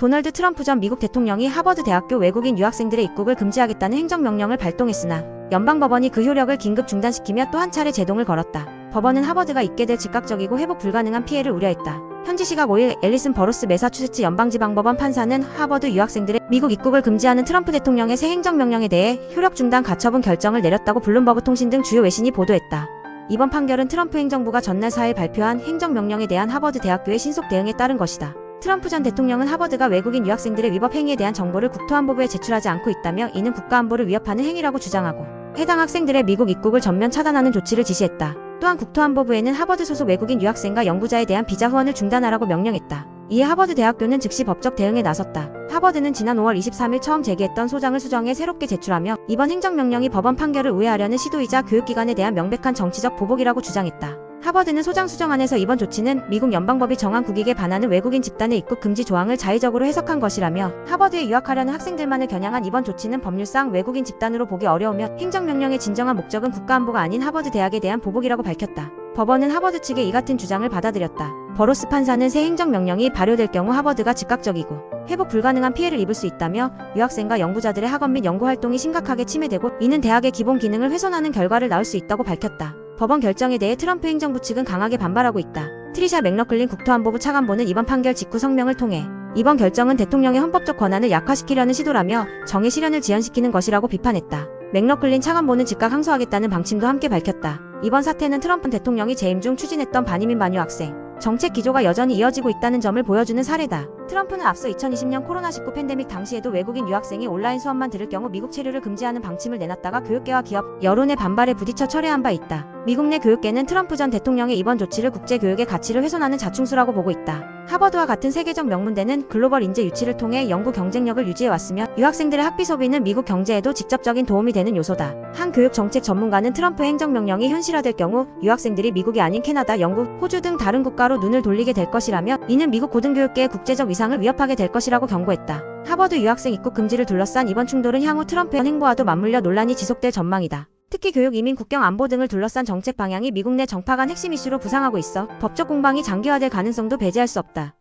도널드 트럼프 전 미국 대통령이 하버드 대학교 외국인 유학생들의 입국을 금지하겠다는 행정명령을 발동했으나 연방법원이 그 효력을 긴급 중단시키며 또 한 차례 제동을 걸었다. 법원은 하버드가 입게 될 즉각적이고 회복 불가능한 피해를 우려했다. 현지 시각 5일 앨리슨 버로스 매사추세츠 연방지방법원 판사는 하버드 유학생들의 미국 입국을 금지하는 트럼프 대통령의 새 행정명령에 대해 효력 중단 가처분 결정을 내렸다고 블룸버그 통신 등 주요 외신이 보도했다. 이번 판결은 트럼프 행정부가 전날 4일 발표한 행정명령에 대한 하버드 대학교의 신속 대응에 따른 것이다. 트럼프 전 대통령은 하버드가 외국인 유학생들의 위법 행위에 대한 정보를 국토안보부에 제출하지 않고 있다며 이는 국가안보를 위협하는 행위라고 주장하고 해당 학생들의 미국 입국을 전면 차단하는 조치를 지시했다. 또한 국토안보부에는 하버드 소속 외국인 유학생과 연구자에 대한 비자 후원을 중단하라고 명령했다. 이에 하버드 대학교는 즉시 법적 대응에 나섰다. 하버드는 지난 5월 23일 처음 제기했던 소장을 수정해 새롭게 제출하며 이번 행정명령이 법원 판결을 우회하려는 시도이자 교육기관에 대한 명백한 정치적 보복이라고 주장했다. 하버드는 소장 수정안에서 이번 조치는 미국 연방법이 정한 국익에 반하는 외국인 집단의 입국 금지 조항을 자의적으로 해석한 것이라며 하버드에 유학하려는 학생들만을 겨냥한 이번 조치는 법률상 외국인 집단으로 보기 어려우며 행정명령의 진정한 목적은 국가안보가 아닌 하버드 대학에 대한 보복이라고 밝혔다. 법원은 하버드 측의 이 같은 주장을 받아들였다. 버로스 판사는 새 행정명령이 발효될 경우 하버드가 즉각적이고 회복 불가능한 피해를 입을 수 있다며 유학생과 연구자들의 학업 및 연구활동이 심각하게 침해되고 이는 대학의 기본 기능을 훼손하는 결과를 낳을 수 있다고 밝혔다. 법원 결정에 대해 트럼프 행정부 측은 강하게 반발하고 있다. 트리샤 맥러클린 국토안보부 차관보는 이번 판결 직후 성명을 통해 이번 결정은 대통령의 헌법적 권한을 약화시키려는 시도라며 정의 실현을 지연시키는 것이라고 비판했다. 맥러클린 차관보는 즉각 항소하겠다는 방침도 함께 밝혔다. 이번 사태는 트럼프 대통령이 재임 중 추진했던 반이민 반유 학생 정책 기조가 여전히 이어지고 있다는 점을 보여주는 사례다. 트럼프는 앞서 2020년 코로나19 팬데믹 당시에도 외국인 유학생이 온라인 수업만 들을 경우 미국 체류를 금지하는 방침을 내놨다가 교육계와 기업, 여론의 반발에 부딪혀 철회한 바 있다. 미국 내 교육계는 트럼프 전 대통령의 이번 조치를 국제교육의 가치를 훼손하는 자충수라고 보고 있다. 하버드와 같은 세계적 명문대는 글로벌 인재 유치를 통해 연구 경쟁력을 유지해왔으며 유학생들의 학비 소비는 미국 경제에도 직접적인 도움이 되는 요소다. 한 교육 정책 전문가는 트럼프 행정명령이 현실화될 경우 유학생들이 미국이 아닌 캐나다, 영국, 호주 등 다른 국가로 눈을 돌리게 될 것이라며 이는 미국 고등교육계의 국제적 위상을 위협하게 될 것이라고 경고했다. 하버드 유학생 입국 금지를 둘러싼 이번 충돌은 향후 트럼프의 행보와도 맞물려 논란이 지속될 전망이다. 특히 교육, 이민, 국경 안보 등을 둘러싼 정책 방향이 미국 내 정파 간 핵심 이슈로 부상하고 있어 법적 공방이 장기화될 가능성도 배제할 수 없다.